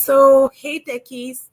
Hey techies,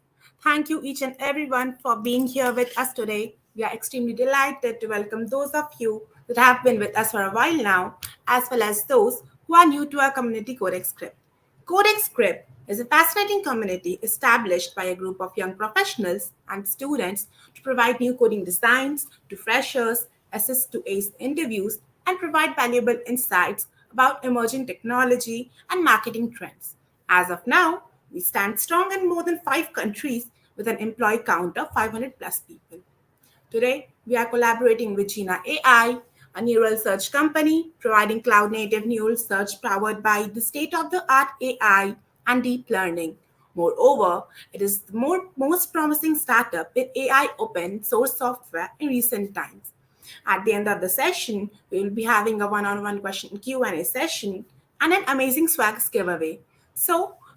thank you each and everyone for being here with us today. We are extremely delighted to welcome those of you that have been with us for a while now, as well as those who are new to our community Codex Script. Codex Script is a fascinating community established by a group of young professionals and students to provide new coding designs to freshers, assist to ace interviews, and provide valuable insights about emerging technology and marketing trends. As of now, we stand strong in more than 5 countries with an employee count of 500 plus people. Today, we are collaborating with Gina AI, a neural search company providing cloud native neural search powered by the state of the art AI and deep learning. Moreover, it is the most promising startup in AI open source software in recent times. At the end of the session, we will be having a one-on-one question Q&A session and an amazing swags giveaway.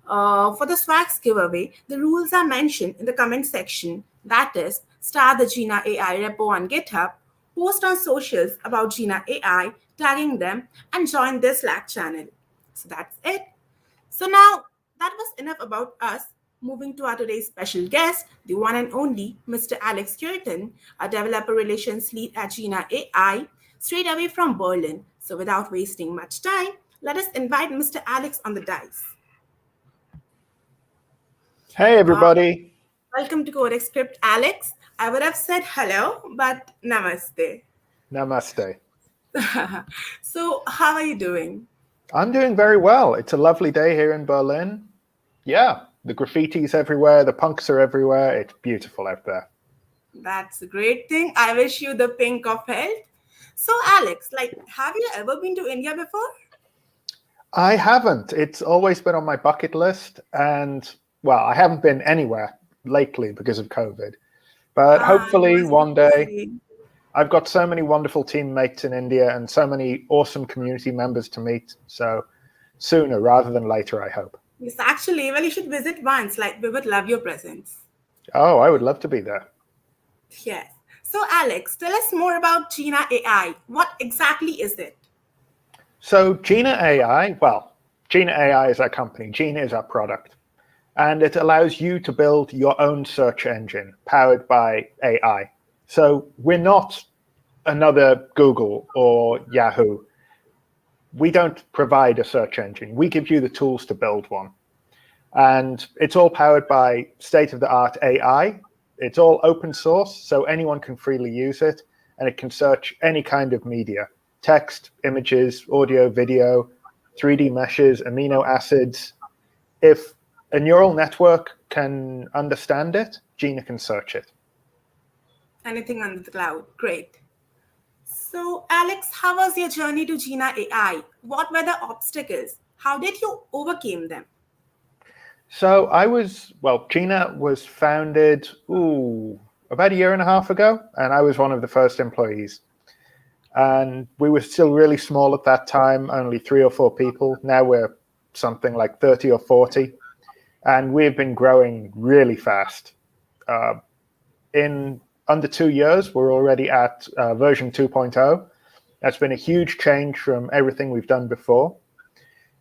For the swags giveaway, the rules are mentioned in the comment section. That is, star the Gina AI repo on GitHub, post on socials about Gina AI, tagging them, and join this Slack channel. So that's it. So now that was enough about us. Moving to our today's special guest, the one and only Mr. Alex Curtin, a developer relations lead at Gina AI, straight away from Berlin. So without wasting much time, let us invite Mr. Alex on the dice. Hey, everybody. Welcome to Codex Script, Alex. I would have said hello, but namaste. Namaste. So, how are you doing? I'm doing very well. It's a lovely day here in Berlin. Yeah, the graffiti's everywhere. The punks are everywhere. It's beautiful out there. That's a great thing. I wish you the pink of health. So, Alex, have you ever been to India before? I haven't. It's always been on my bucket list. And, well, I haven't been anywhere lately because of COVID. But hopefully one day, I've got so many wonderful teammates in India and so many awesome community members to meet. So sooner rather than later, I hope. Yes, actually, well, you should visit once. We would love your presence. Oh, I would love to be there. Yes. So, Alex, tell us more about Gina AI. What exactly is it? So Gina AI, well, Gina AI is our company. Gina is our product. And it allows you to build your own search engine powered by AI. So we're not another Google or Yahoo. We don't provide a search engine. We give you the tools to build one. And it's all powered by state-of-the-art AI. It's all open source, so anyone can freely use it. And it can search any kind of media: text, images, audio, video, 3D meshes, amino acids. If a neural network can understand it, Gina can search it. Anything under the cloud. Great. So, Alex, how was your journey to Gina AI? What were the obstacles? How did you overcome them? So Gina was founded about a year and a half ago, and I was one of the first employees. And we were still really small at that time, only 3 or 4 people. Now we're something like 30 or 40. And we've been growing really fast. In under 2 years, we're already at version 2.0. That's been a huge change from everything we've done before.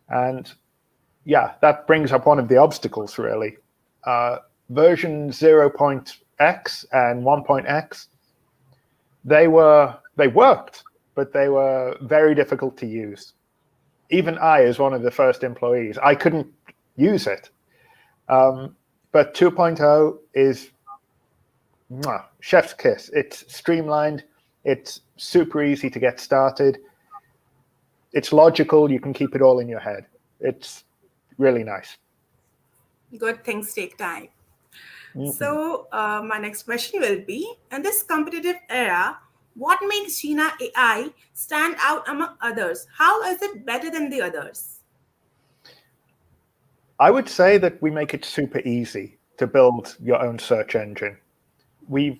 And yeah, that brings up one of the obstacles, really. Version 0.x and 1.x, they worked, but they were very difficult to use. Even I, as one of the first employees, I couldn't use it. But 2.0 is chef's kiss. It's streamlined. It's super easy to get started. It's logical. You can keep it all in your head. It's really nice. Good things take time. Mm-hmm. So my next question will be, in this competitive era, what makes Gina AI stand out among others? How is it better than the others? I would say that we make it super easy to build your own search engine. We're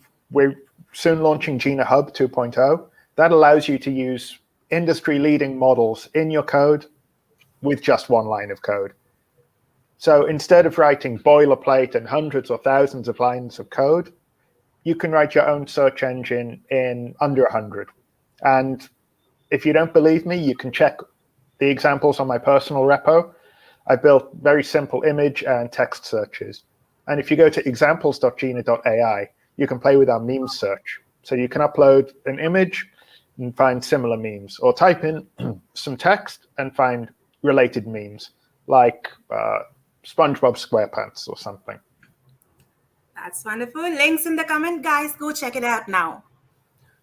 soon launching Gina Hub 2.0. That allows you to use industry-leading models in your code with just one line of code. So instead of writing boilerplate and hundreds or thousands of lines of code, you can write your own search engine in under 100. And if you don't believe me, you can check the examples on my personal repo. I built very simple image and text searches. And if you go to examples.gina.ai, you can play with our meme search. So you can upload an image and find similar memes, or type in some text and find related memes, like SpongeBob SquarePants or something. That's wonderful. Links in the comment, guys. Go check it out now.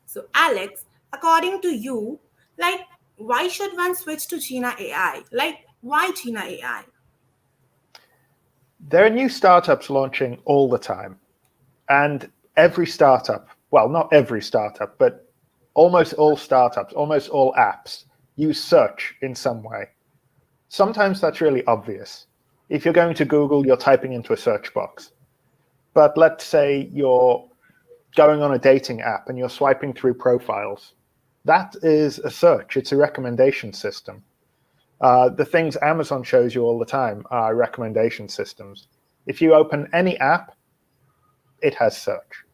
So, Alex, according to you, like, why should one switch to Gina AI? Like, why Gina AI? There are new startups launching all the time. And every startup, well, not every startup, but almost all startups, almost all apps use search in some way. Sometimes that's really obvious. If you're going to Google, you're typing into a search box. But let's say you're going on a dating app and you're swiping through profiles. That is a search. It's a recommendation system. The things Amazon shows you all the time are recommendation systems. If you open any app, it has search.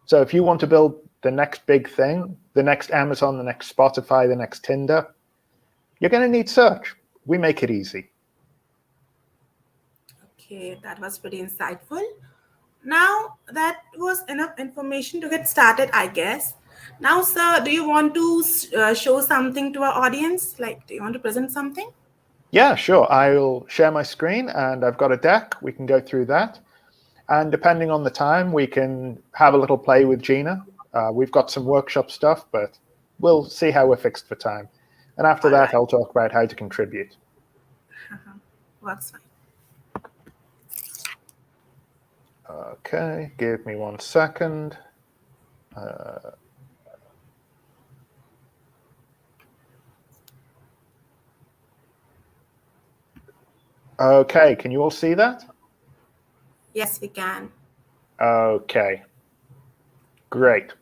So if you want to build the next big thing, the next Amazon, the next Spotify, the next Tinder, you're going to need search. We make it easy. Okay, that was pretty insightful. Now, that was enough information to get started, I guess. Now, sir, do you want to show something to our audience? Like, do you want to present something? Yeah, sure. I'll share my screen, and I've got a deck. We can go through that. And depending on the time, we can have a little play with Gina. We've got some workshop stuff, but we'll see how we're fixed for time. And after All that, right. I'll talk about how to contribute. Works fine. Okay, give me 1 second. Okay, can you all see that? Yes, we can. Okay, great.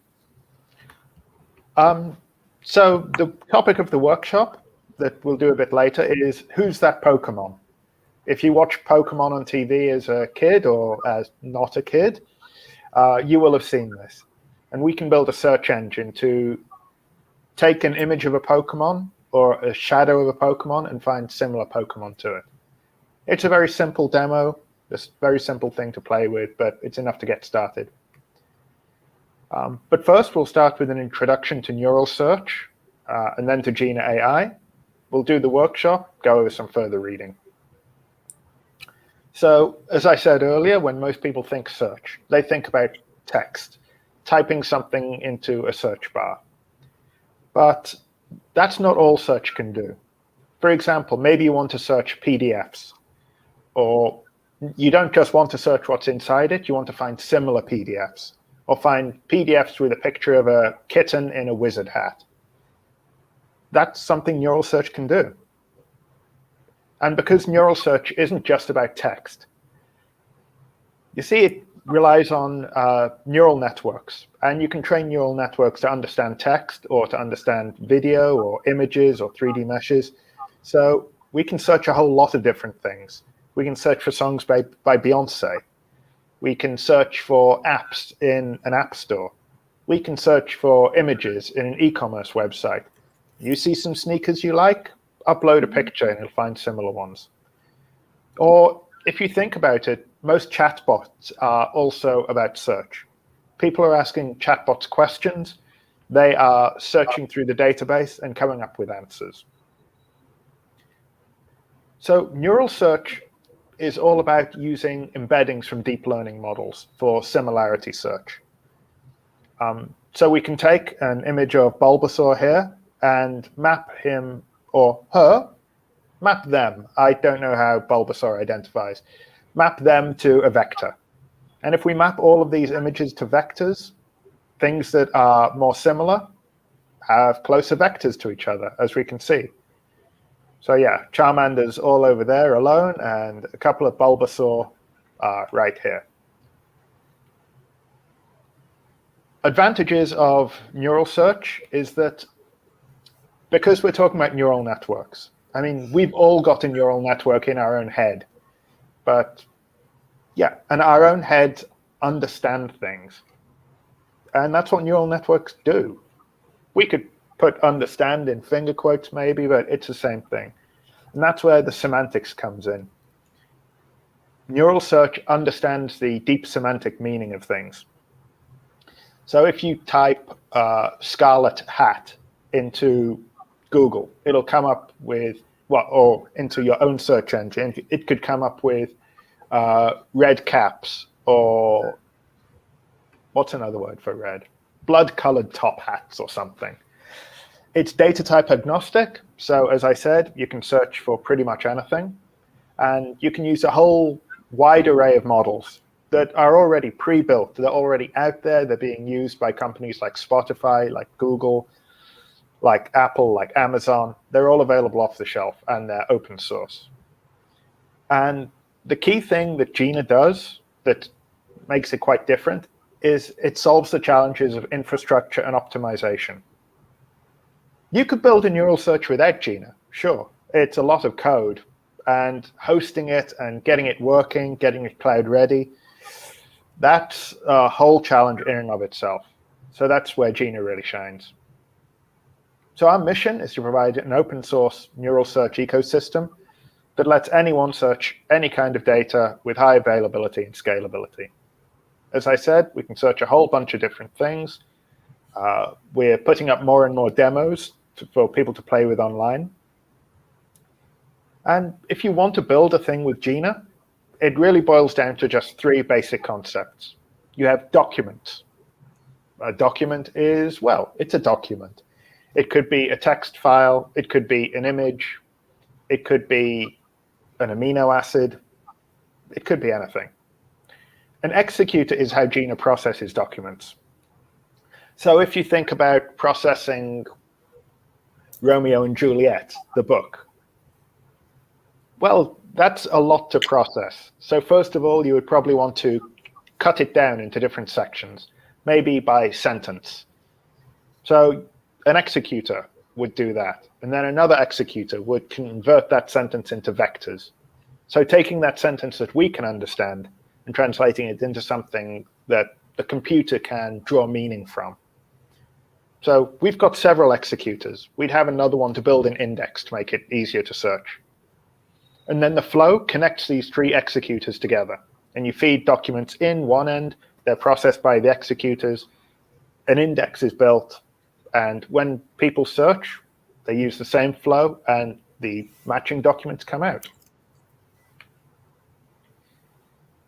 So the topic of the workshop that we'll do a bit later is, who's that Pokemon? If you watch Pokemon on TV as a kid or as not a kid, you will have seen this. And we can build a search engine to take an image of a Pokemon or a shadow of a Pokemon and find similar Pokemon to it. It's a very simple demo, just very simple thing to play with, but it's enough to get started. But first, we'll start with an introduction to neural search, and then to Jina AI. We'll do the workshop, go over some further reading. So, as I said earlier, when most people think search, they think about text, typing something into a search bar. But that's not all search can do. For example, maybe you want to search PDFs, or you don't just want to search what's inside it, you want to find similar PDFs, or find PDFs with a picture of a kitten in a wizard hat. That's something neural search can do. And because neural search isn't just about text, you see, it relies on neural networks. And you can train neural networks to understand text or to understand video or images or 3D meshes. So we can search a whole lot of different things. We can search for songs by Beyonce. We can search for apps in an app store. We can search for images in an e-commerce website. You see some sneakers you like, upload a picture and you'll find similar ones. Or if you think about it, most chatbots are also about search. People are asking chatbots questions. They are searching through the database and coming up with answers. So neural search is all about using embeddings from deep learning models for similarity search. So we can take an image of Bulbasaur here and map him or her, map them. I don't know how Bulbasaur identifies. Map them to a vector. And if we map all of these images to vectors, things that are more similar have closer vectors to each other, as we can see. So yeah, Charmander's all over there alone, and a couple of Bulbasaur are right here. Advantages of neural search is that because we're talking about neural networks, I mean, we've all got a neural network in our own head, but yeah, and our own heads understand things. And that's what neural networks do. We could put understand in finger quotes maybe, but it's the same thing. And that's where the semantics comes in. Neural search understands the deep semantic meaning of things. So if you type scarlet hat into Google, it'll come up with, well, or into your own search engine, it could come up with red caps, or what's another word for red? Blood-colored top hats or something. It's data type agnostic. So as I said, you can search for pretty much anything. And you can use a whole wide array of models that are already pre-built. They're already out there. They're being used by companies like Spotify, like Google, like Apple, like Amazon. They're all available off the shelf, and they're open source. And the key thing that Gina does that makes it quite different is it solves the challenges of infrastructure and optimization. You could build a neural search without Gina, sure. It's a lot of code, and hosting it and getting it working, getting it cloud ready, that's a whole challenge in and of itself. So that's where Gina really shines. So our mission is to provide an open source neural search ecosystem that lets anyone search any kind of data with high availability and scalability. As I said, we can search a whole bunch of different things. We're putting up more and more demos for people to play with online. And if you want to build a thing with Gina, it really boils down to just three basic concepts. You have documents. A document is, well, it's a document. It could be a text file. It could be an image. It could be an amino acid. It could be anything. An executor is how Gina processes documents. So if you think about processing Romeo and Juliet, the book, well, that's a lot to process. So first of all, you would probably want to cut it down into different sections, maybe by sentence. So an executor would do that. And then another executor would convert that sentence into vectors. So taking that sentence that we can understand and translating it into something that the computer can draw meaning from. So we've got several executors. We'd have another one to build an index to make it easier to search. And then the flow connects these three executors together. And you feed documents in one end, they're processed by the executors, an index is built, and when people search, they use the same flow, and the matching documents come out.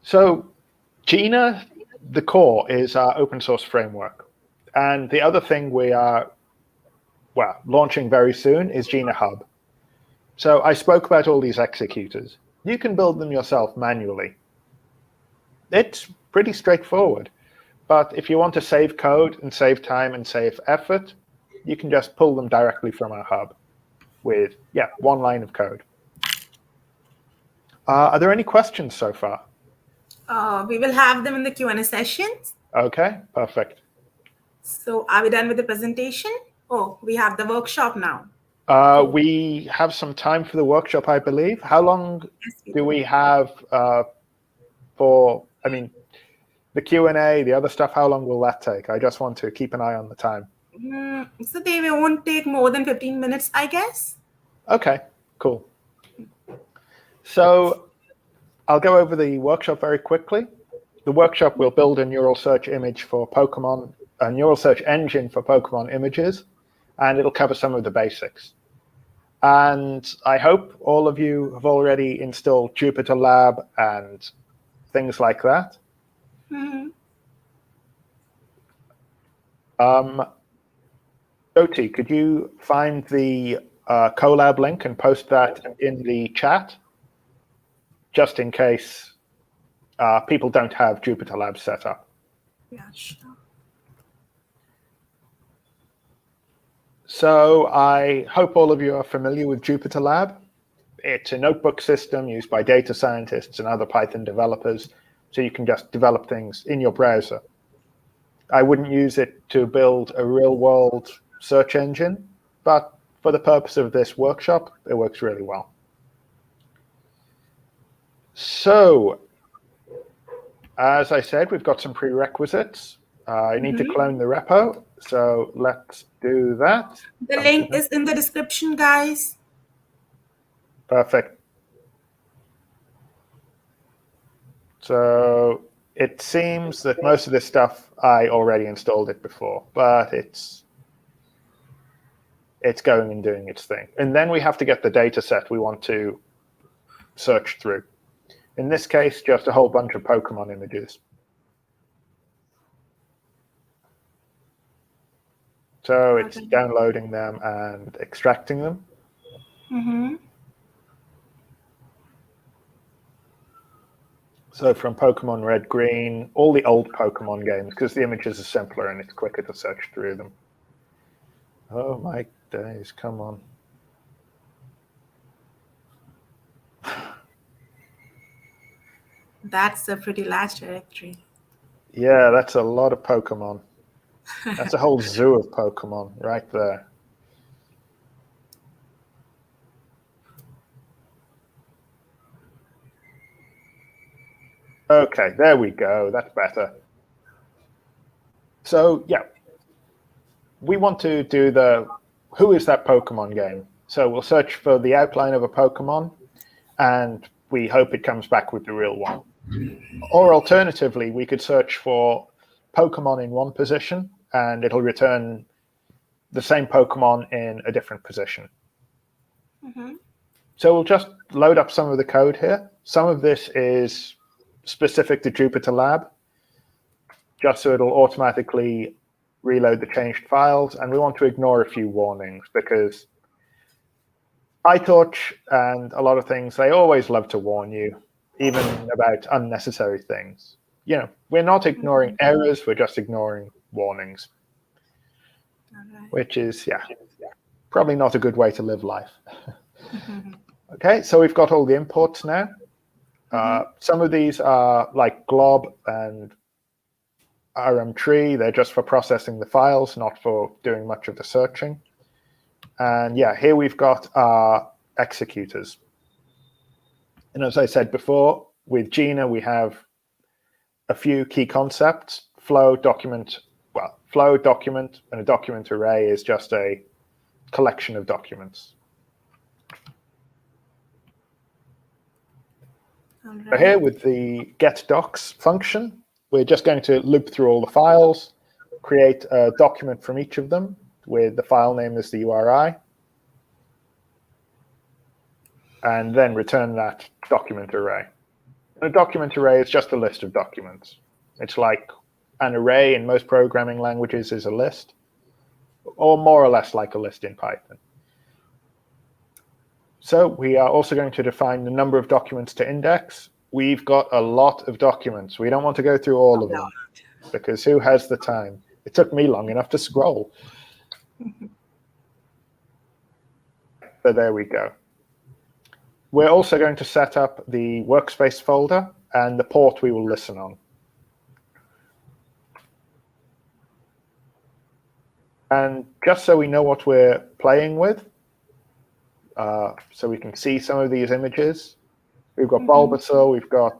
So Gina, the core, is our open source framework. And the other thing we are, well, launching very soon is Gina Hub. So I spoke about all these executors. You can build them yourself manually. It's pretty straightforward. But if you want to save code and save time and save effort, you can just pull them directly from our hub with, one line of code. Are there any questions so far? We will have them in the Q&A sessions. Okay, perfect. So are we done with the presentation? Oh, we have the workshop now. We have some time for the workshop, I believe. How long do we have for, the Q&A, the other stuff, how long will that take? I just want to keep an eye on the time. So they won't take more than 15 minutes, I guess. Okay, cool. So I'll go over the workshop very quickly. The workshop will build a neural search image for Pokemon, a neural search engine for Pokemon images, and it'll cover some of the basics. And I hope all of you have already installed Jupyter Lab and things like that. Jyoti, could you find the Colab link and post that in the chat, just in case people don't have Jupyter Lab set up? Yeah, sure. So I hope all of you are familiar with Jupyter Lab. It's a notebook system used by data scientists and other Python developers, so you can just develop things in your browser. I wouldn't use it to build a real-world search engine, but for the purpose of this workshop, it works really well. So, as I said, we've got some prerequisites. I need to clone the repo, so let's do that. The link is in the description, guys. Perfect. So it seems that most of this stuff I already installed it before, but it's going and doing its thing. And then we have to get the data set we want to search through. In this case, just a whole bunch of Pokemon images. So it's downloading them and extracting them. So from Pokemon Red, Green, all the old Pokemon games, because the images are simpler and it's quicker to search through them. Oh my days, come on. That's a pretty large directory. Yeah, that's a lot of Pokemon. That's a whole zoo of Pokemon right there. Okay, there we go. That's better. So yeah, we want to do the who is that Pokemon game. So we'll search for the outline of a Pokemon, and we hope it comes back with the real one. Or alternatively, we could search for Pokemon in one position, and it'll return the same Pokemon in a different position. So we'll just load up some of the code here. Some of this is specific to Jupyter Lab, just so it'll automatically reload the changed files. And we want to ignore a few warnings because iTouch and a lot of things, they always love to warn you, even about unnecessary things. You know, we're not ignoring errors, we're just ignoring warnings, which is, yeah, probably not a good way to live life. Okay, so we've got all the imports now. Some of these are like glob and rmtree. They're just for processing the files, not for doing much of the searching. And yeah, here we've got our executors. And as I said before, with Gina, we have a few key concepts. Flow, document, and a document array is just a collection of documents. So here with the getDocs function, we're just going to loop through all the files, create a document from each of them with the file name as the URI, and then return that document array. And a document array is just a list of documents. It's like an array in most programming languages is a list, or more or less like a list in Python. So we are also going to define the number of documents to index. We've got a lot of documents. We don't want to go through all of them, because who has the time? It took me long enough to scroll. So there we go. We're also going to set up the workspace folder and the port we will listen on. And just so we know what we're playing with, so we can see some of these images, we've got Bulbasaur, we've got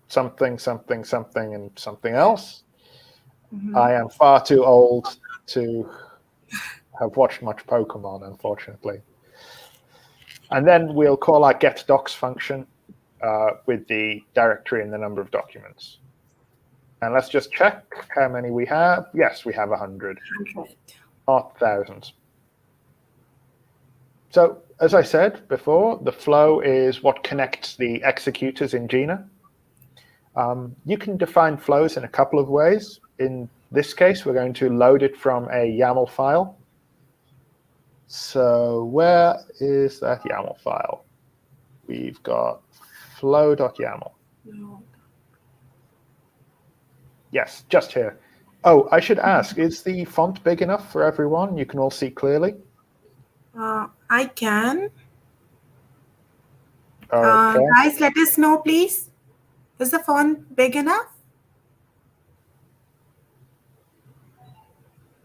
something, something, something, and something else. I am far too old to have watched much Pokemon, unfortunately. And then we'll call our getDocs function with the directory and the number of documents. And let's just check how many we have. Yes, we have 100, not thousands. So as I said before, the flow is what connects the executors in Gina. You can define flows in a couple of ways. In this case, we're going to load it from a YAML file. So where is that YAML file? We've got flow.yaml. Yes, just here. Oh, I should ask, is the font big enough for everyone? You can all see clearly? I can. Okay. Guys, let us know, please. Is the font big enough?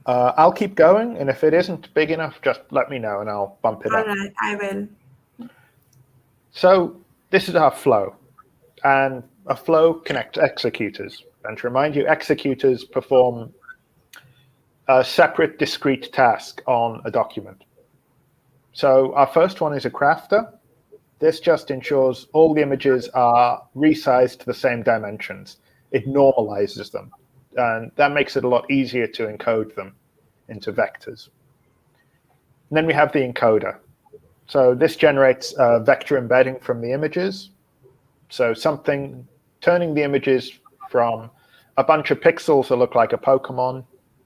I'll keep going, and if it isn't big enough, just let me know, and I'll bump it up. All right, I will. So this is our flow, and a flow connects executors. And to remind you, executors perform a separate, discrete task on a document. So our first one is a crafter. This just ensures all the images are resized to the same dimensions. It normalizes them, and that makes it a lot easier to encode them into vectors. And then we have the encoder. So this generates a vector embedding from the images. So something turning the images from a bunch of pixels that look like a Pokemon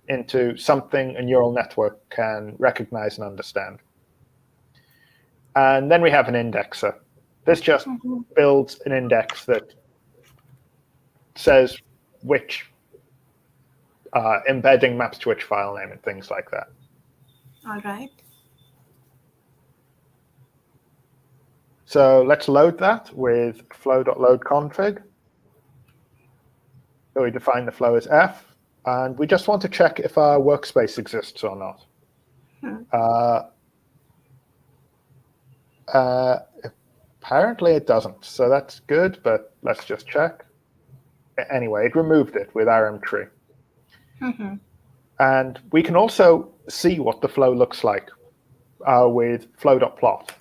into something a neural network can recognize and understand. And then we have an indexer. This just builds an index that says which embedding maps to which file name and things like that. All right. So let's load that with flow.loadConfig. So we define the flow as F, and we just want to check if our workspace exists or not. Apparently it doesn't, so that's good, but let's just check. Anyway, it removed it with rm-tree. And we can also see what the flow looks like with flow.plot.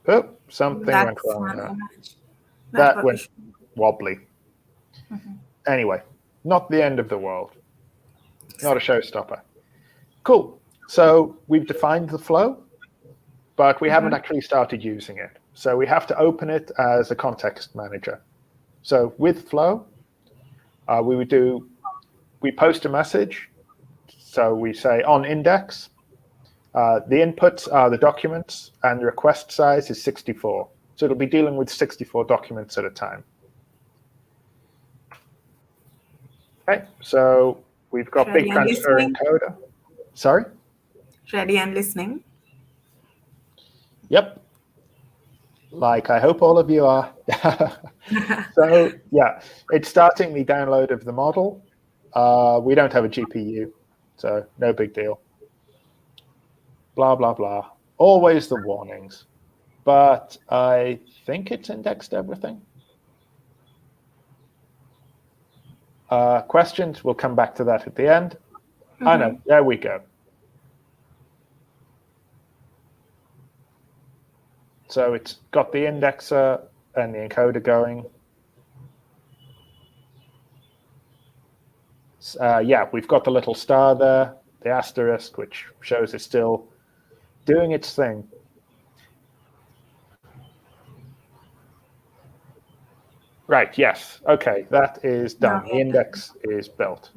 Oh, something went wrong there. That went wobbly. Anyway, not the end of the world. Not a showstopper. Cool. So we've defined the flow, but we haven't actually started using it. So we have to open it as a context manager. So with flow, we post a message. So we say on index, the inputs are the documents, and the request size is 64. So it'll be dealing with 64 documents at a time. Okay, so we've got big transfer encoder. Sorry? Ready and listening. Yep. Like I hope all of you are. So yeah, it's starting the download of the model. We don't have a GPU, so no big deal. Blah, blah, blah. Always the warnings. But I think it's indexed everything. Questions, we'll come back to that at the end. I know, there we go. So it's got the indexer and the encoder going. Yeah, we've got the little star there, the asterisk, which shows it's still doing its thing. Right, yes. OK, that is done. The index is built.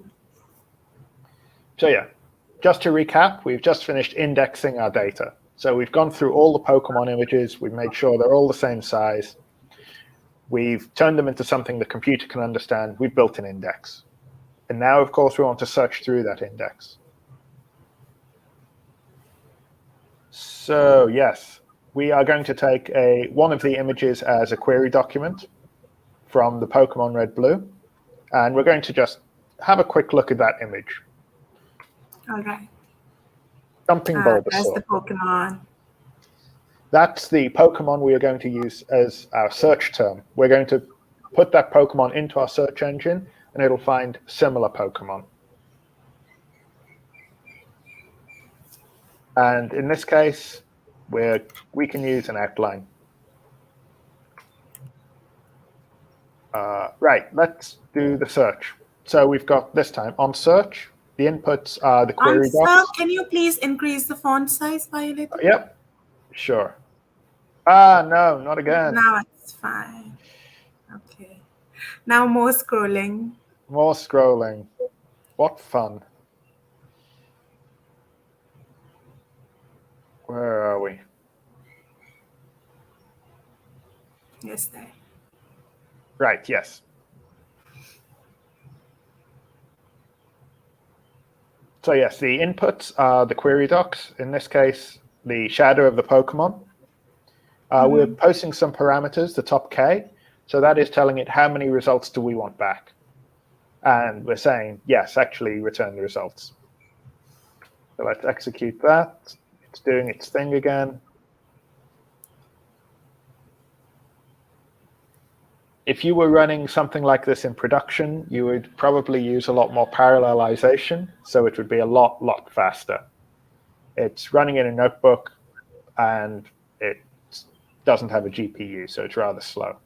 So yeah, just to recap, we've just finished indexing our data. So we've gone through all the Pokemon images. We've made sure they're all the same size. We've turned them into something the computer can understand. We've built an index. And now, of course, we want to search through that index. So yes, we are going to take one of the images as a query document from the Pokemon Red Blue. And we're going to just have a quick look at that image. All right. Something Bulbasaur. That's the Pokemon. That's the Pokemon we are going to use as our search term. We're going to put that Pokemon into our search engine, and it'll find similar Pokemon. And in this case, we can use an outline. Right, let's do the search. So we've got this time on search. The inputs are the query docs. Can you please increase the font size by a little? Yep, sure. No, not again. Now it's fine. Okay. Now more scrolling. More scrolling. What fun. Where are we? Yes, there. Right, yes. So yes, the inputs are the query docs. In this case, the shadow of the Pokemon. We're posting some parameters, the top K. So that is telling it how many results do we want back. And we're saying, yes, actually return the results. So let's execute that. It's doing its thing again. If you were running something like this in production, you would probably use a lot more parallelization, so it would be a lot faster. It's running in a notebook. and it doesn't have a GPU, so it's rather slow.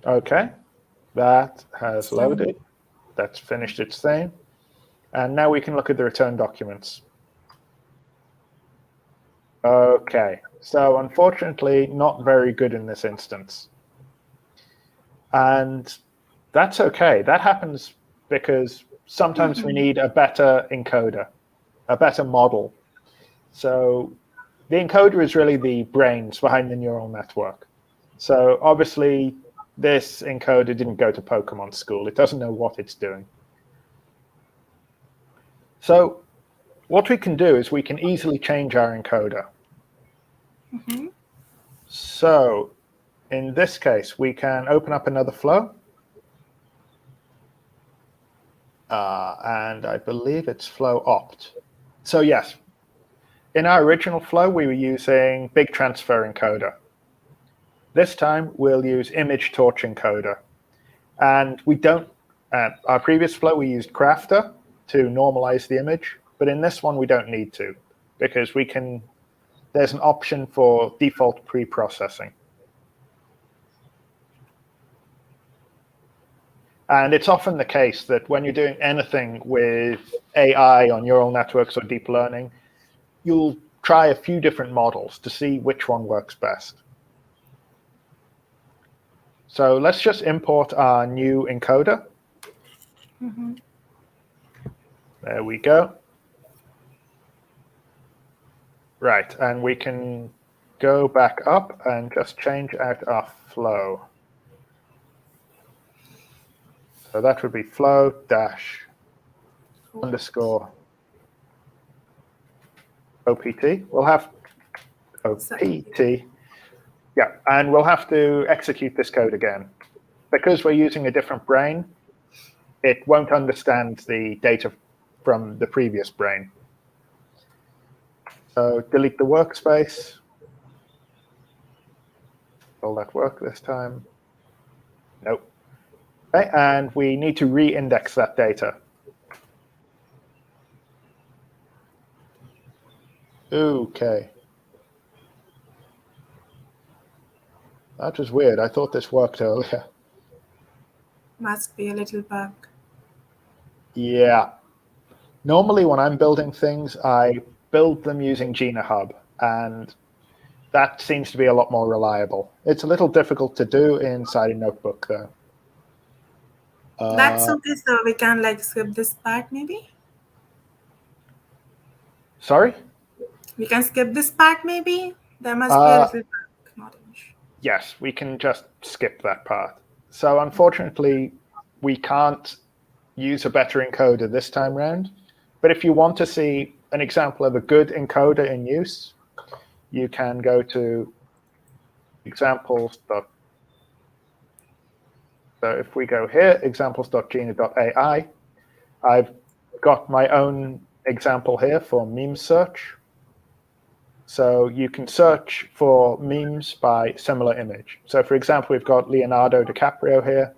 Okay, that has loaded. That's finished its thing. And now we can look at the return documents. Okay, so unfortunately, not very good in this instance. And that's okay. That happens because sometimes we need a better encoder, a better model. So the encoder is really the brains behind the neural network. So obviously, this encoder didn't go to Pokemon school. It doesn't know what it's doing. So what we can do is we can easily change our encoder. So in this case, we can open up another flow. And I believe it's flow opt. So yes, in our original flow, we were using big transfer encoder. This time, we'll use image torch encoder. And we don't, our previous flow, we used crafter to normalize the image. But in this one, we don't need to, because we can, there's an option for default pre-processing. And it's often the case that when you're doing anything with AI or neural networks or deep learning, you'll try a few different models to see which one works best. So let's just import our new encoder. There we go. Right, and we can go back up and just change out our flow. So that would be flow dash underscore OPT. We'll have OPT. Yeah, and we'll have to execute this code again. Because we're using a different brain, it won't understand the data from the previous brain. So delete the workspace. Will that work this time? Nope. Okay, and we need to re-index that data. Okay. That was weird. I thought this worked earlier. Must be a little bug. Yeah. Normally, when I'm building things, I build them using Gina Hub, and that seems to be a lot more reliable. It's a little difficult to do inside a notebook, though. That's okay, so we can like skip this part maybe? Sorry? We can skip this part maybe? There must be a little bug, not an issue. Yes, we can just skip that part. So unfortunately, we can't use a better encoder this time round. But if you want to see an example of a good encoder in use, you can go to examples. So if we go here, examples.gina.ai, I've got my own example here for meme search. So you can search for memes by similar image. So for example, we've got Leonardo DiCaprio here.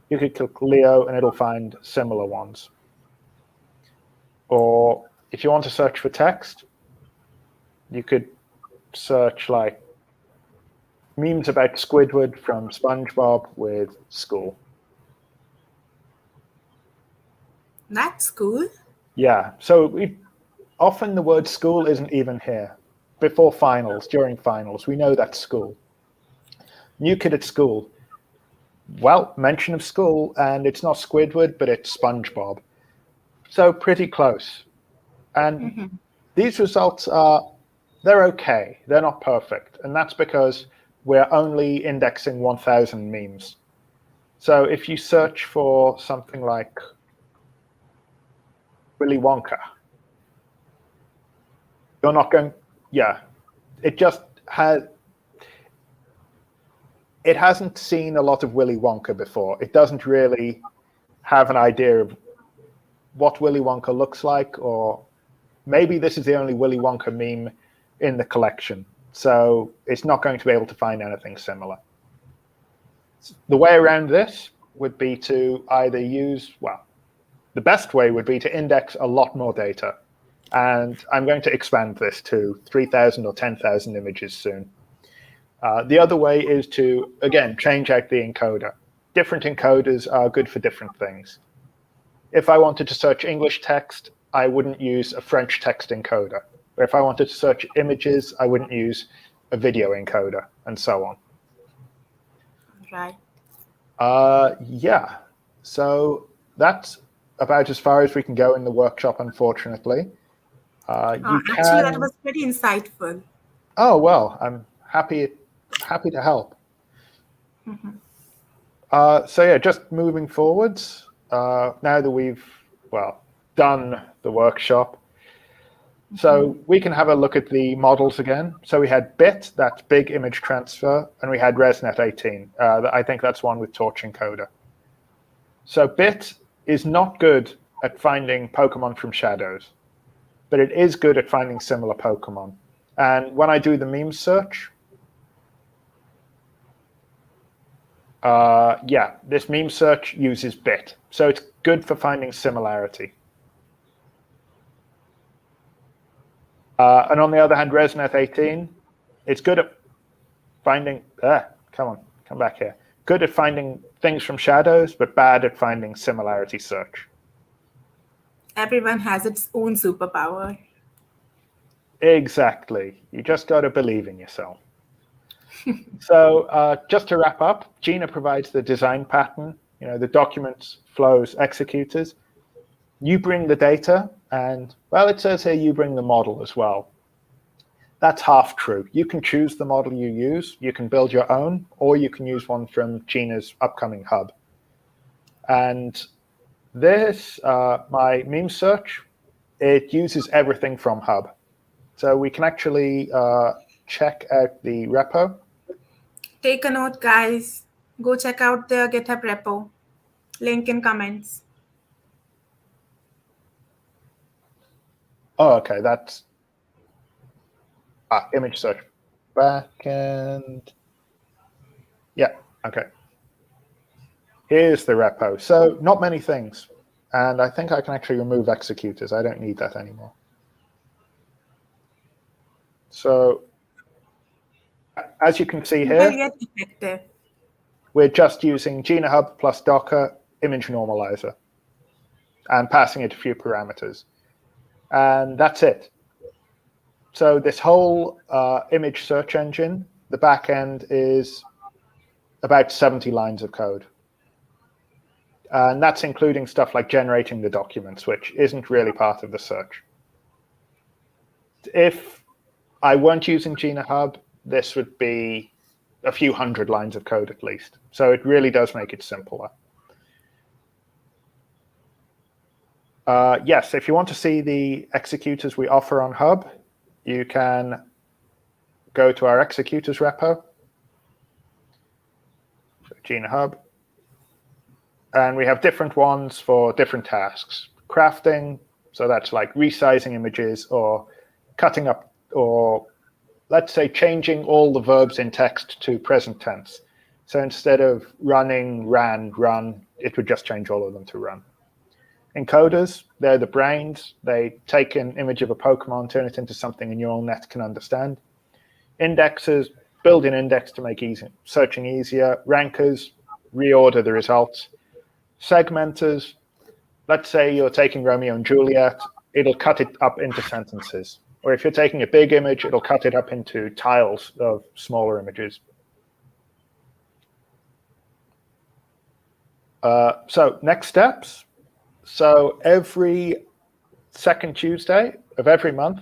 You could click Leo and it'll find similar ones. Or if you want to search for text, you could search like memes about Squidward from SpongeBob with school. That's cool. Yeah, so often the word school isn't even here. Before finals, during finals, we know that's school. New kid at school. Well, mention of school, and it's not Squidward, but it's SpongeBob. So pretty close. And these results they're okay. They're not perfect. And that's because we're only indexing 1,000 memes. So if you search for something like Willy Wonka, you're not going, yeah, it just it hasn't seen a lot of Willy Wonka before. It doesn't really have an idea of what Willy Wonka looks like, or maybe this is the only Willy Wonka meme in the collection. So it's not going to be able to find anything similar. The way around this would be to either use, well, the best way would be to index a lot more data. And I'm going to expand this to 3,000 or 10,000 images soon. The other way is to, again, change out the encoder. Different encoders are good for different things. If I wanted to search English text, I wouldn't use a French text encoder. Or if I wanted to search images, I wouldn't use a video encoder, and so on. Right. Yeah, so that's about as far as we can go in the workshop, unfortunately. You Actually, that can. was pretty insightful. Oh well, I'm happy to help. So yeah, just moving forwards. Now that we've done the workshop, so we can have a look at the models again. So we had BIT, that's big image transfer, and we had ResNet 18. I think that's one with torch encoder. So BIT is not good at finding Pokemon from shadows, but it is good at finding similar Pokemon. And when I do the meme search, this meme search uses BIT. So it's good for finding similarity. And on the other hand, ResNet 18, it's good at finding, come back here. Good at finding things from shadows, but bad at finding similarity search. Everyone has its own superpower. Exactly. You just got to believe in yourself. So just to wrap up, Gina provides the design pattern, the documents, flows, executors. You bring the data, and, well, it says here you bring the model as well. That's half true. You can choose the model you use. You can build your own, or you can use one from Gina's upcoming hub. And this, my meme search, it uses everything from hub. So we can actually check out the repo. Take a note, guys. Go check out the GitHub repo. Link in comments. Oh, okay, that's image search backend. Yeah, okay. Here's the repo. So not many things. And I think I can actually remove executors. I don't need that anymore. So as you can see here, Yet effective. we're just using Gina Hub plus Docker image normalizer and passing it a few parameters. And that's it. So this whole image search engine, the backend is about 70 lines of code. And that's including stuff like generating the documents, which isn't really part of the search. If I weren't using Gina Hub, this would be a few hundred lines of code at least. So it really does make it simpler. Yes, if you want to see the executors we offer on Hub, you can go to our executors repo, so Gina Hub, and we have different ones for different tasks. Crafting, so that's like resizing images or cutting up, or let's say changing all the verbs in text to present tense. So instead of running, ran, run, it would just change all of them to run. Encoders, they're the brains. They take an image of a Pokemon, turn it into something a neural net can understand. Indexers, build an index to make searching easier. Rankers, reorder the results. Segmenters, let's say you're taking Romeo and Juliet, it'll cut it up into sentences. Or if you're taking a big image, it'll cut it up into tiles of smaller images. So next steps. So every second Tuesday of every month,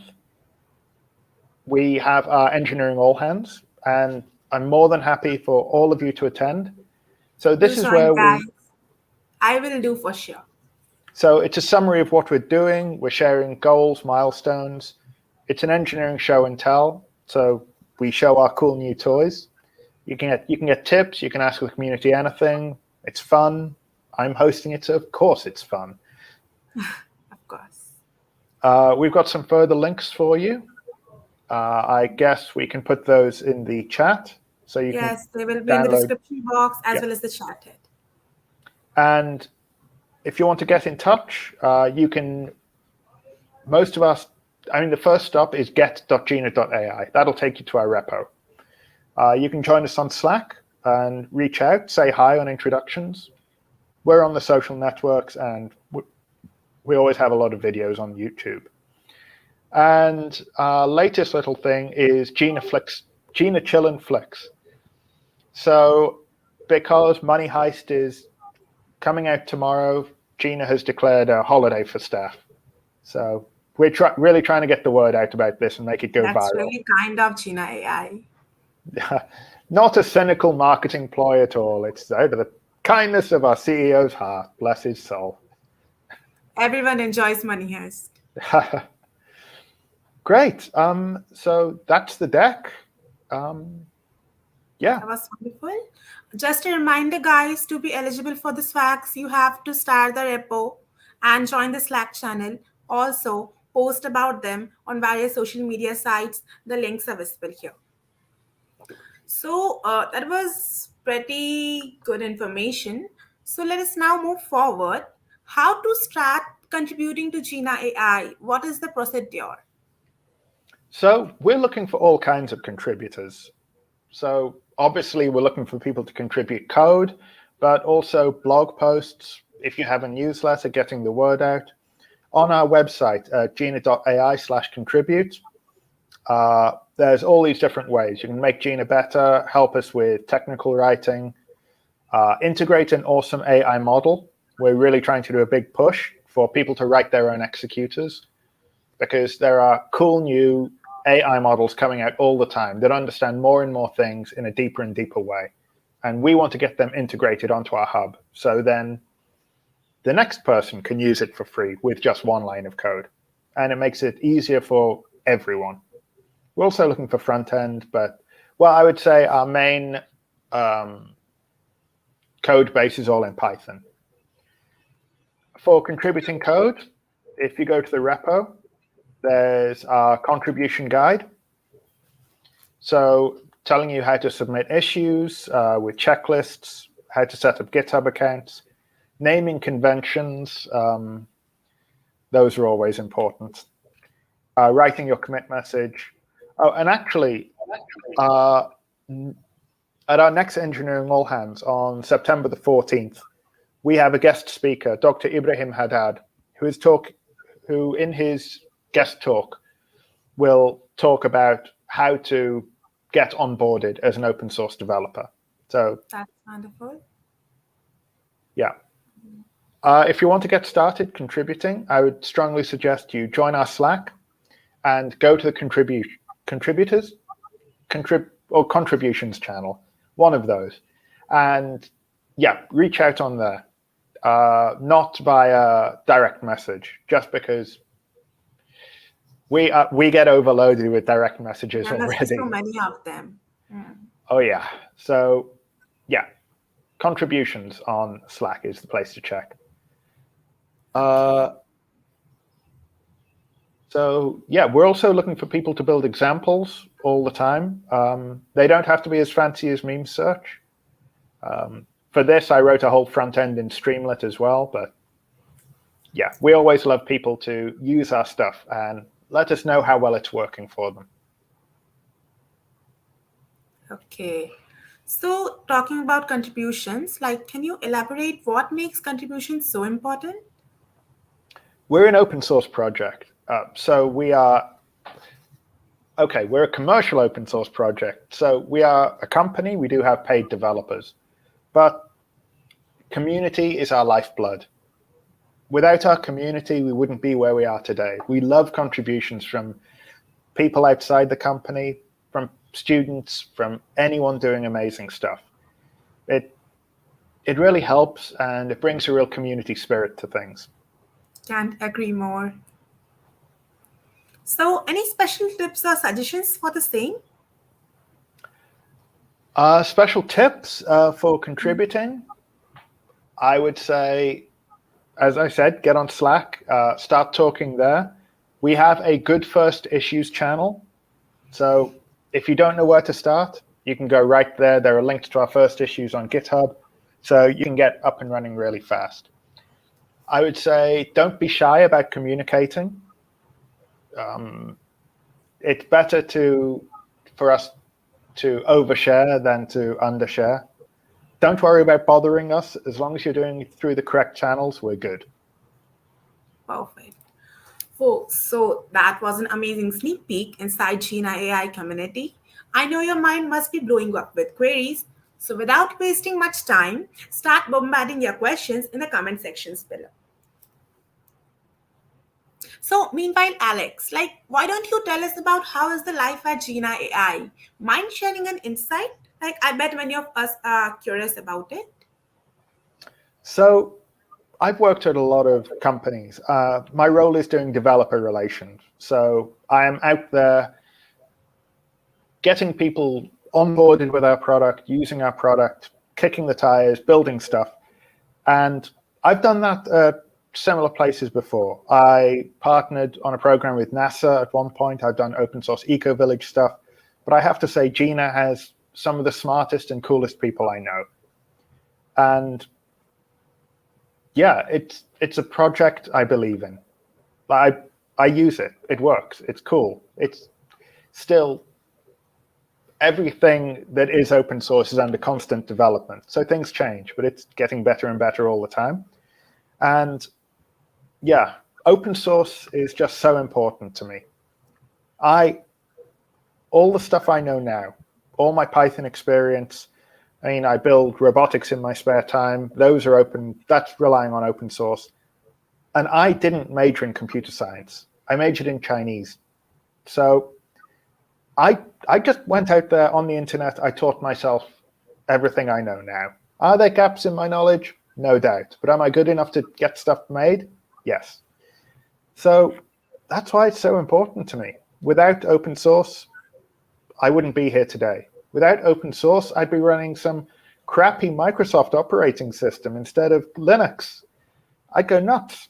we have our engineering all hands, and I'm more than happy for all of you to attend. So this is where guys. I will do for sure. So it's a summary of what we're doing. We're sharing goals, milestones. It's an engineering show and tell. So we show our cool new toys. You can get tips. You can ask the community anything. It's fun. I'm hosting it, so of course it's fun. Of course. We've got some further links for you. I guess we can put those in the chat. So you can Yes, they will be in the download. description box as Yeah. well as the chat head. And if you want to get in touch, you can, most of us, I mean, the first stop is get.gina.ai. That'll take you to our repo. You can join us on Slack and reach out, say hi on introductions. We're on the social networks, and we always have a lot of videos on YouTube. And our latest little thing is Gina Chill and Flicks. So because Money Heist is coming out tomorrow, Gina has declared a holiday for staff. So we're really trying to get the word out about this and make it go That's viral. really kind of Jina AI. Not a cynical marketing ploy at all. It's out of the kindness of our CEO's heart. Bless his soul. Everyone enjoys Money Heist. Great. So that's the deck. Yeah. That was wonderful. Just a reminder, guys, to be eligible for the swags, you have to start the repo and join the Slack channel. Also, post about them on various social media sites. The links are visible here. So that was pretty good information. So let us now move forward. How to start contributing to Gina AI? What is the procedure? So we're looking for all kinds of contributors. So obviously we're looking for people to contribute code, but also blog posts. If you have a newsletter, getting the word out. On our website, gina.ai/contribute, there's all these different ways. You can make Gina better, help us with technical writing, integrate an awesome AI model. We're really trying to do a big push for people to write their own executors, because there are cool new AI models coming out all the time that understand more and more things in a deeper and deeper way. And we want to get them integrated onto our hub. So then the next person can use it for free with just one line of code. And it makes it easier for everyone. We're also looking for front end, but, well, I would say our main code base is all in Python. For contributing code, if you go to the repo, there's our contribution guide. So telling you how to submit issues with checklists, how to set up GitHub accounts, naming conventions. Those are always important. Writing your commit message. Oh, and actually, at our next Engineering All Hands on September the 14th, we have a guest speaker, Dr. Ibrahim Haddad, who in his guest talk will talk about how to get onboarded as an open source developer. So that's wonderful. Yeah. If you want to get started contributing, I would strongly suggest you join our Slack and go to the contributions channel, one of those. And yeah, reach out on there, not via direct message, just because we get overloaded with direct messages And already. there's so many of them. Oh yeah. So yeah, contributions on Slack is the place to check. So yeah, we're also looking for people to build examples all the time. They don't have to be as fancy as meme search. For this, I wrote a whole front end in Streamlit as well. But yeah, we always love people to use our stuff and let us know how well it's working for them. Okay. So talking about contributions, like, can you elaborate what makes contributions so important? We're an open source project. So we're a commercial open source project. So we are a company, we do have paid developers, but community is our lifeblood. Without our community, we wouldn't be where we are today. We love contributions from people outside the company, from students, from anyone doing amazing stuff. It really helps, and it brings a real community spirit to things. Can't agree more. So any special tips or suggestions for the same? Special tips for contributing, I would say, as I said, get on Slack, start talking there. We have a good first issues channel. So if you don't know where to start, You can go right there. There are links to our first issues on GitHub, so you can get up and running really fast. I would say don't be shy about communicating. It's better for us to overshare than to undershare. Don't worry about bothering us. As long as you're doing it through the correct channels, we're good. Perfect. Folks, so that was an amazing sneak peek inside Gina AI community. I know your mind must be blowing up with queries. So without wasting much time, start bombarding your questions in the comment sections below. So meanwhile, Alex, why don't you tell us about how is the life at Gina AI? Mind sharing an insight? I bet many of us are curious about it. So I've worked at a lot of companies. My role is doing developer relations. So I am out there getting people onboarded with our product, using our product, kicking the tires, building stuff. And I've done that at similar places before. I partnered on a program with NASA at one point. I've done open source eco-village stuff. But I have to say, Gina has some of the smartest and coolest people I know. And yeah, it's a project I believe in. I use it. It works. It's cool. It's still everything that is open source is under constant development. So things change, but it's getting better and better all the time. And yeah, open source is just so important to me. All the stuff I know now, all my Python experience, I build robotics in my spare time. Those are open. That's relying on open source. And I didn't major in computer science. I majored in Chinese. So I just went out there on the internet. I taught myself everything I know now. Are there gaps in my knowledge? No doubt. But am I good enough to get stuff made? Yes. So that's why it's so important to me. Without open source, I wouldn't be here today. Without open source, I'd be running some crappy Microsoft operating system instead of Linux. I'd go nuts.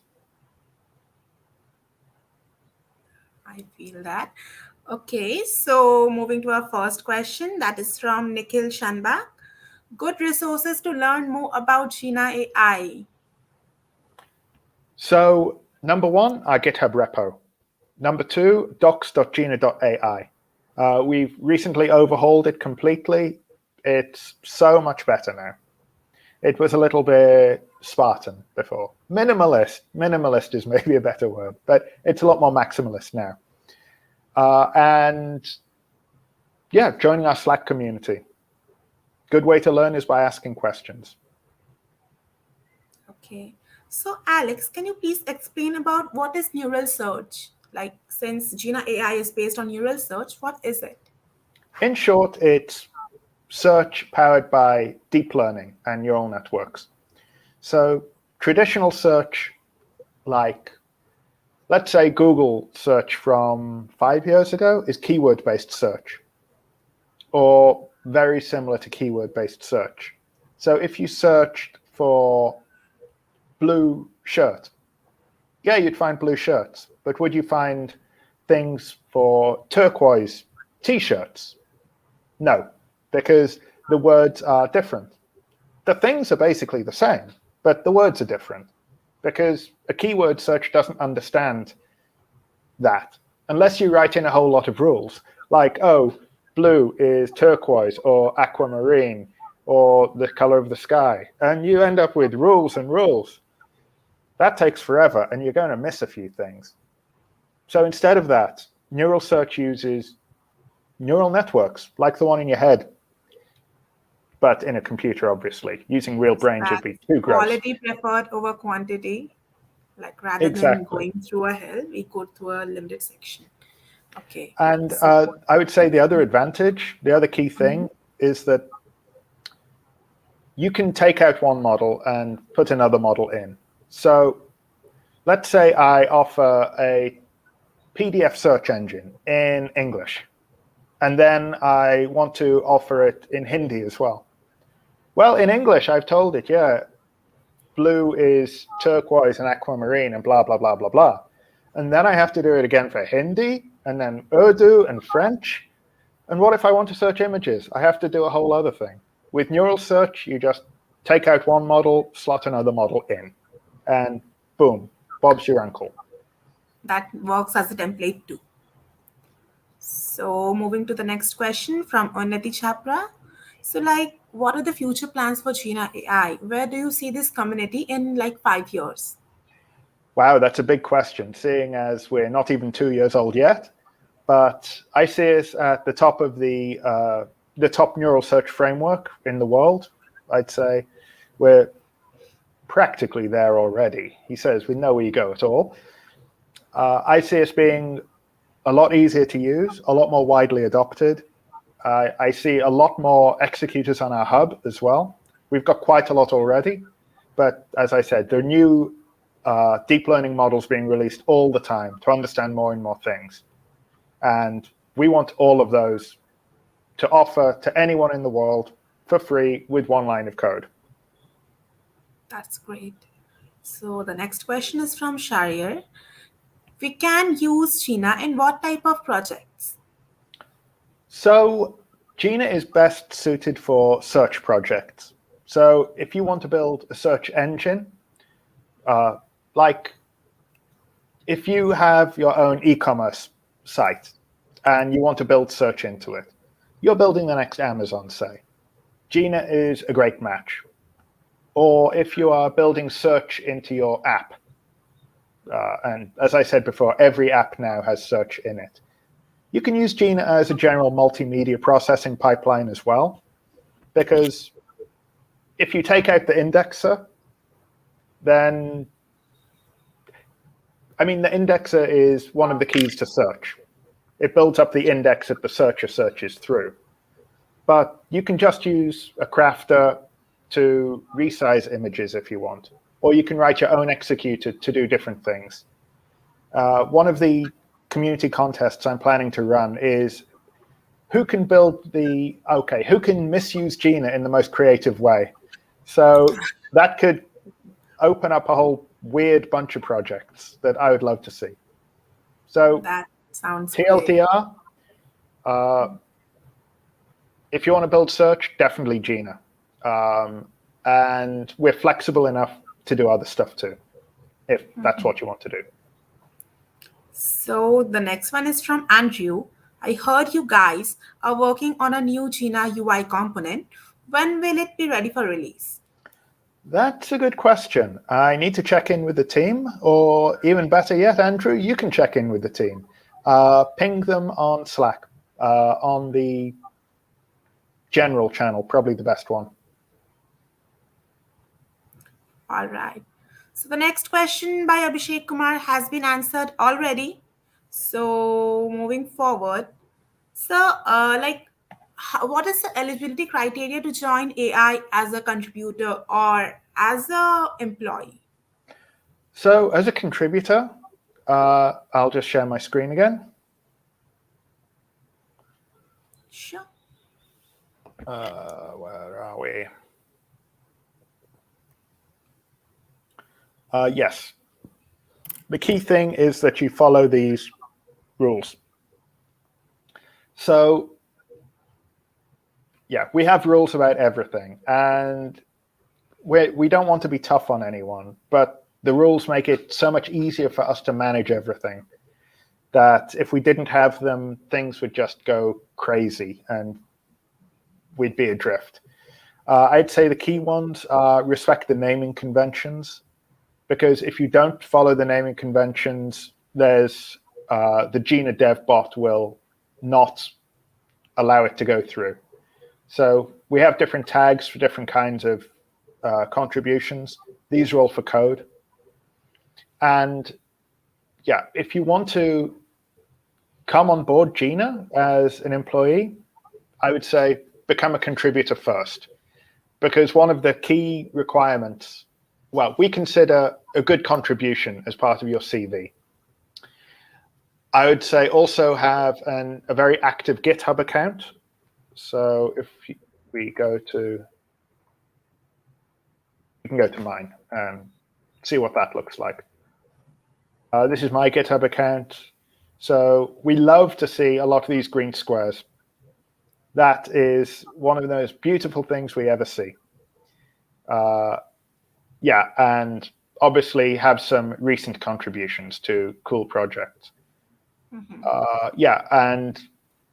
I feel that. Okay, so moving to our first question, that is from Nikhil Shanbak. Good resources to learn more about Gina AI. So number one, our GitHub repo. Number two, docs.gina.ai. We've recently overhauled it completely. It's so much better now. It was a little bit Spartan before. Minimalist is maybe a better word, but it's a lot more maximalist now. And yeah, joining our Slack community. Good way to learn is by asking questions. Okay. So Alex, can you please explain about what is neural search? Since Gina AI is based on neural search, what is it? In short, it's search powered by deep learning and neural networks. So traditional search, let's say Google search from 5 years ago, is keyword-based search, or very similar to keyword-based search. So if you searched for blue shirt, yeah, you'd find blue shirts. But would you find things for turquoise T-shirts? No, because the words are different. The things are basically the same, but the words are different because a keyword search doesn't understand that unless you write in a whole lot of rules, like, oh, blue is turquoise or aquamarine or the color of the sky, and you end up with rules and rules. That takes forever, and you're going to miss a few things. So instead of that, neural search uses neural networks, like the one in your head, but in a computer, obviously. Using real brains would be too gross. Quality preferred over quantity. Rather than Exactly. going through a hell, we go through a limited section. Okay. And So, I would say the other advantage, the other key thing is that you can take out one model and put another model in. So let's say I offer a PDF search engine in English, and then I want to offer it in Hindi as well. Well, in English, I've told it, yeah, blue is turquoise and aquamarine and blah, blah, blah, blah, blah. And then I have to do it again for Hindi and then Urdu and French. And what if I want to search images? I have to do a whole other thing. With neural search, you just take out one model, slot another model in, and boom, Bob's your uncle. That works as a template too. So moving to the next question from Unnati Chapra. So like, what are the future plans for Gina AI? Where do you see this community in like 5 years? Wow, that's a big question, seeing as we're not even 2 years old yet. But I see us at the top of the top neural search framework in the world. I'd say we're practically there already. He says with no ego at all. I see us being a lot easier to use, a lot more widely adopted. I see a lot more executors on our hub as well. We've got quite a lot already, but as I said, there are new deep learning models being released all the time to understand more and more things. And we want all of those to offer to anyone in the world for free with one line of code. That's great. So the next question is from Sharir. We can use Sheena in what type of projects? So Gina is best suited for search projects. So if you want to build a search engine, like if you have your own e-commerce site and you want to build search into it, you're building the next Amazon, say. Gina is a great match. Or if you are building search into your app, and as I said before, every app now has search in it. You can use Gina as a general multimedia processing pipeline as well, because if you take out the indexer, then, I mean, the indexer is one of the keys to search. It builds up the index that the searcher searches through. But you can just use a crafter to resize images if you want, or you can write your own executor to do different things. One of the community contests I'm planning to run is who can misuse Gina in the most creative way. So that could open up a whole weird bunch of projects that I would love to see. So That sounds great. TLDR, if you want to build search, definitely Gina. And we're flexible enough to do other stuff too, if that's what you want to do. So the next one is from Andrew. I heard you guys are working on a new Gina UI component. When will it be ready for release? That's a good question. I need to check in with the team, or even better yet, Andrew, you can check in with the team. Ping them on Slack, on the general channel, probably the best one. All right. So the next question by Abhishek Kumar has been answered already. So moving forward, so what is the eligibility criteria to join AI as a contributor or as a employee? So as a contributor, I'll just share my screen again. Sure. Where are we? Yes. The key thing is that you follow these rules. So, yeah, we have rules about everything, and we don't want to be tough on anyone, but the rules make it so much easier for us to manage everything that if we didn't have them, things would just go crazy and we'd be adrift. I'd say the key ones are respect the naming conventions, because if you don't follow the naming conventions, there's the Gina dev bot will not allow it to go through. So we have different tags for different kinds of contributions. These are all for code. And yeah, if you want to come on board Gina as an employee, I would say become a contributor first, because one of the key requirements, well, we consider a good contribution as part of your CV. I would say also have a very active GitHub account. So if we go to, you can go to mine and see what that looks like. This is my GitHub account. So we love to see a lot of these green squares. That is one of the most beautiful things we ever see. Yeah, and obviously have some recent contributions to cool projects. Yeah, and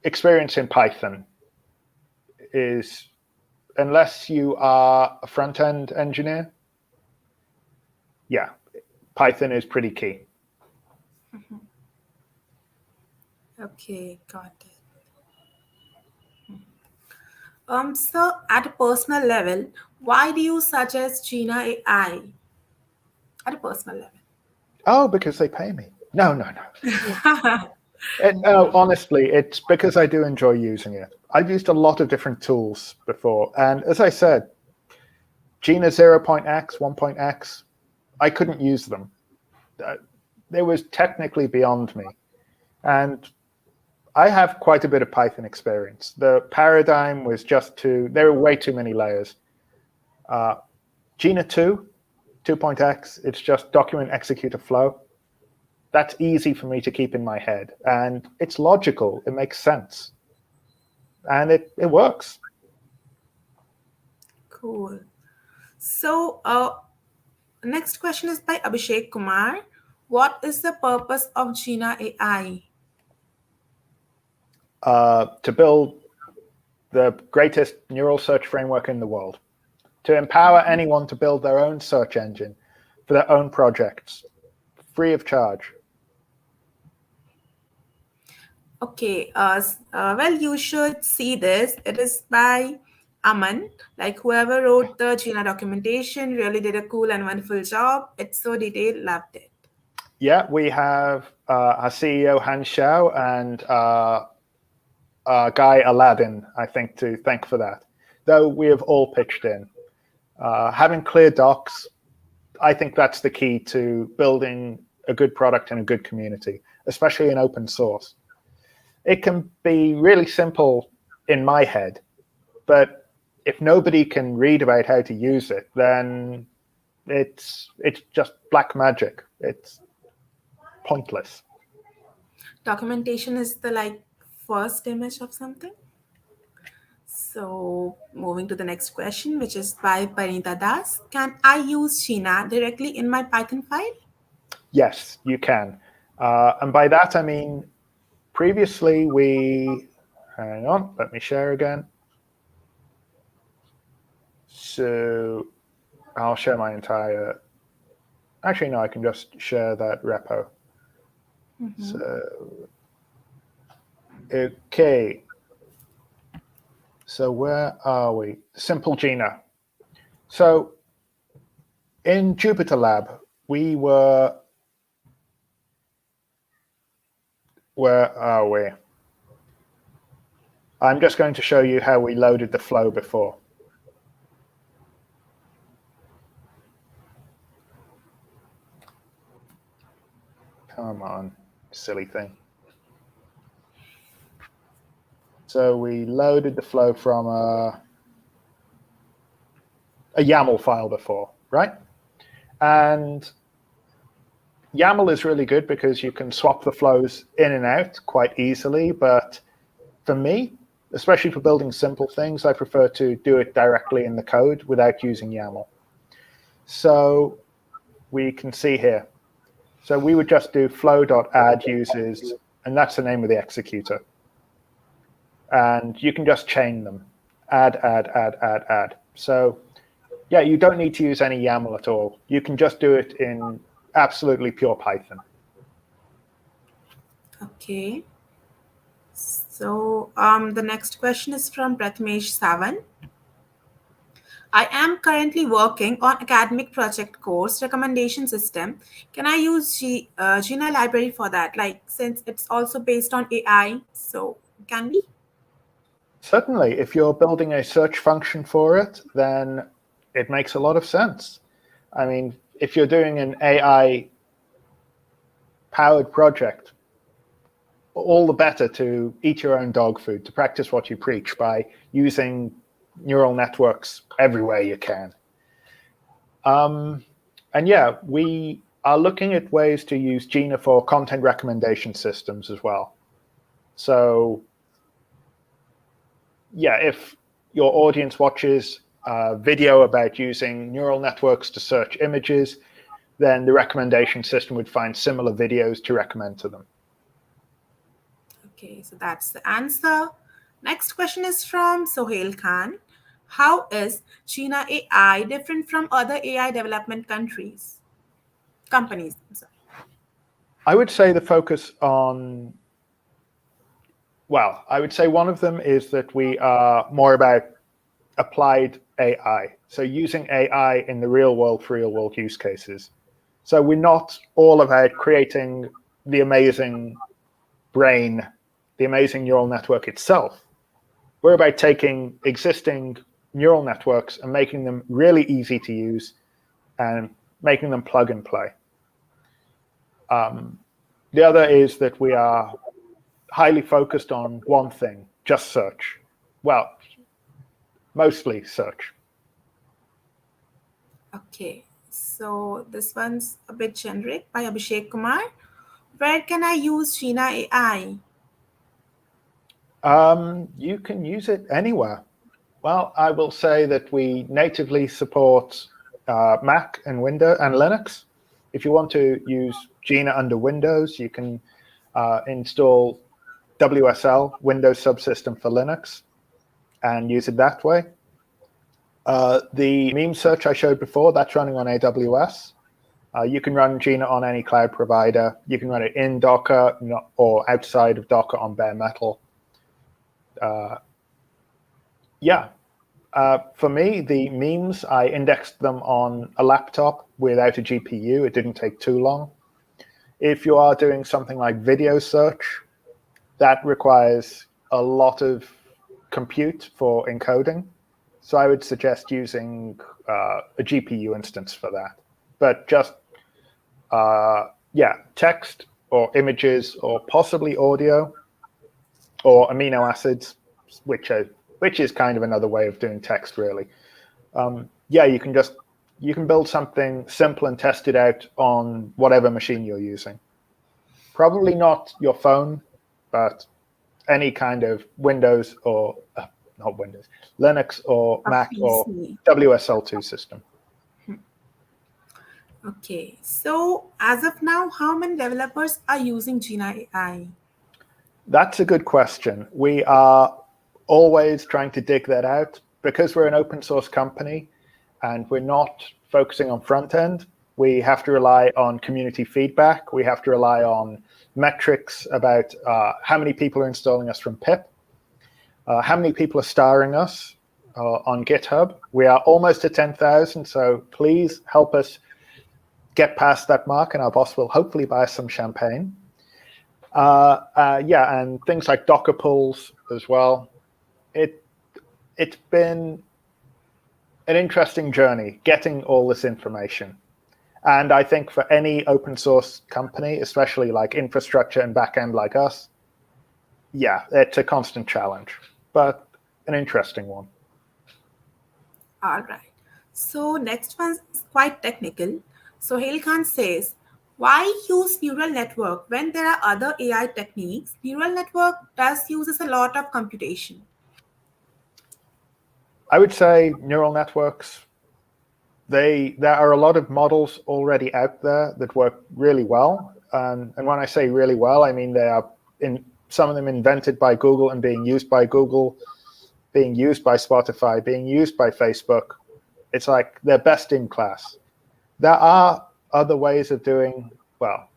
experience in Python is, unless you are a front-end engineer, yeah, Python is pretty key. Okay, got it. So at a personal level, why do you suggest Gina AI? At a personal level. Oh, because they pay me. No. No, honestly, it's because I do enjoy using it. I've used a lot of different tools before, and as I said, Gina 0.x, 1.x, I couldn't use them. They was technically beyond me. And I have quite a bit of Python experience. The paradigm was just there were way too many layers. Gina 2, 2.x, it's just document executor flow. That's easy for me to keep in my head. And it's logical. It makes sense. And it works. Cool. So, next question is by Abhishek Kumar. What is the purpose of Gina AI? To build the greatest neural search framework in the world, to empower anyone to build their own search engine for their own projects, free of charge. Okay, well, you should see this. It is by Aman. Like whoever wrote the Gina documentation really did a cool and wonderful job. It's so detailed, loved it. Yeah, we have our CEO Han Xiao and Guy Aladdin, I think, to thank for that. Though we have all pitched in. Having clear docs, I think that's the key to building a good product and a good community, especially in open source. It can be really simple in my head, but if nobody can read about how to use it, then it's just black magic. It's pointless. Documentation is the first image of something. So, moving to the next question, which is by Parinita Das. Can I use Sheena directly in my Python file? Yes, you can. And by that, I mean, previously hang on, let me share again. So I'll share my entire, actually, no, I can just share that repo. So, okay. So where are we? Simple Gina. So in Jupyter Lab, where are we? I'm just going to show you how we loaded the flow before. Come on, silly thing. So we loaded the flow from a YAML file before, right? And YAML is really good because you can swap the flows in and out quite easily. But for me, especially for building simple things, I prefer to do it directly in the code without using YAML. So we can see here. So we would just do flow.add users, and that's the name of the executor. And you can just chain them, add. So yeah, you don't need to use any YAML at all. You can just do it in absolutely pure Python. Okay. So the next question is from Prathamesh Savan. I am currently working on academic project course recommendation system. Can I use Gina library for that? Since it's also based on AI, so can we? Certainly, if you're building a search function for it, then it makes a lot of sense. I mean, if you're doing an AI-powered project, all the better to eat your own dog food, to practice what you preach by using neural networks everywhere you can. And yeah, we are looking at ways to use Gina for content recommendation systems as well. So yeah, if your audience watches a video about using neural networks to search images, then the recommendation system would find similar videos to recommend to them. Okay, so that's the answer. Next question is from Sohail Khan. How is China AI different from other AI development companies? I'm sorry. I would say the focus on, well, I would say one of them is that we are more about applied AI. So using AI in the real world for real world use cases. So we're not all about creating the amazing brain, the amazing neural network itself. We're about taking existing neural networks and making them really easy to use and making them plug and play. The other is that we are highly focused on one thing, just search. Well, mostly search. Okay, so this one's a bit generic by Abhishek Kumar. Where can I use Sheena AI? You can use it anywhere. Well, I will say that we natively support Mac and Windows and Linux. If you want to use Gina under Windows, you can install WSL, Windows Subsystem for Linux, and use it that way. The meme search I showed before, that's running on AWS. You can run Gina on any cloud provider. You can run it in Docker or outside of Docker on bare metal. Yeah. For me, the memes, I indexed them on a laptop without a GPU. It didn't take too long. If you are doing something like video search, that requires a lot of compute for encoding. So I would suggest using a GPU instance for that. But just, text or images or possibly audio or amino acids, which is kind of another way of doing text, really. You can build something simple and test it out on whatever machine you're using. Probably not your phone, but any kind of Windows or not Windows, Linux or A Mac or PC. WSL2 system. Okay, so as of now, how many developers are using Gina AI? That's a good question. We are always trying to dig that out because we're an open source company and we're not focusing on front end. We have to rely on community feedback. We have to rely on metrics about how many people are installing us from pip, how many people are starring us on GitHub. We are almost at 10,000, so please help us get past that mark, and our boss will hopefully buy us some champagne. And things like Docker pulls as well. It's been an interesting journey getting all this information. And I think for any open source company, especially like infrastructure and backend like us, it's a constant challenge, but an interesting one. All right. So next one is quite technical. So Hail Khan says, why use neural network when there are other AI techniques? Neural network does uses a lot of computation. I would say neural networks, there are a lot of models already out there that work really well. And when I say really well, I mean some of them invented by Google and being used by Google, being used by Spotify, being used by Facebook. It's like they're best in class. There are other ways of doing, well,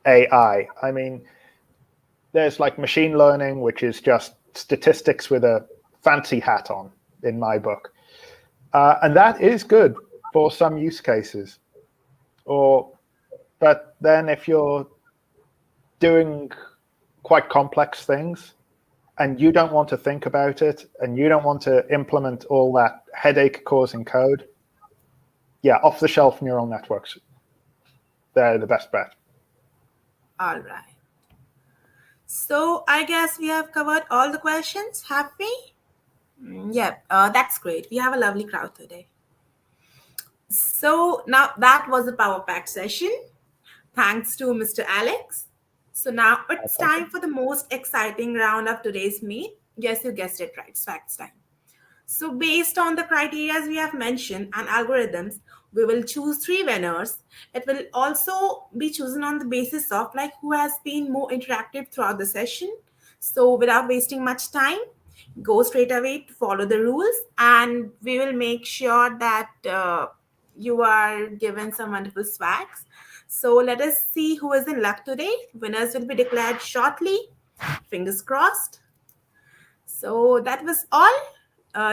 AI. I mean, there's like machine learning, which is just statistics with a fancy hat on, in my book. And that is good for some use cases. But then if you're doing quite complex things and you don't want to think about it and you don't want to implement all that headache causing code, off-the-shelf neural networks, they're the best bet. All right. So I guess we have covered all the questions. Have we? That's great. We have a lovely crowd today. So now that was a power pack session. Thanks to Mr. Alex. So now it's Thank you. time for the most exciting round of today's meet. Yes, you guessed it right. Facts time. So, based on the criteria we have mentioned and algorithms, we will choose three winners. It will also be chosen on the basis of like who has been more interactive throughout the session. So, without wasting much time, go straight away to follow the rules, and we will make sure that you are given some wonderful swags. So, let us see who is in luck today. Winners will be declared shortly. Fingers crossed. So that was all.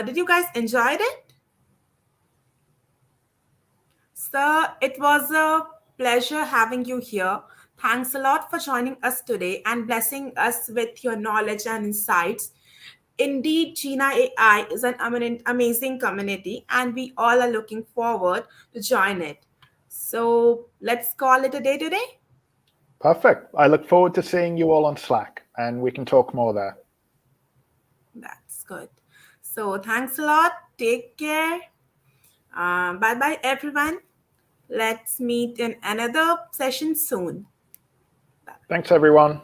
Did you guys enjoyed it? So it was a pleasure having you here. Thanks a lot for joining us today and blessing us with your knowledge and insights. Indeed, Gina AI is an amazing community, and we all are looking forward to join it. So let's call it a day today. Perfect. I look forward to seeing you all on Slack, and we can talk more there. That's good. So thanks a lot. Take care. Bye bye, everyone. Let's meet in another session soon. Thanks, everyone.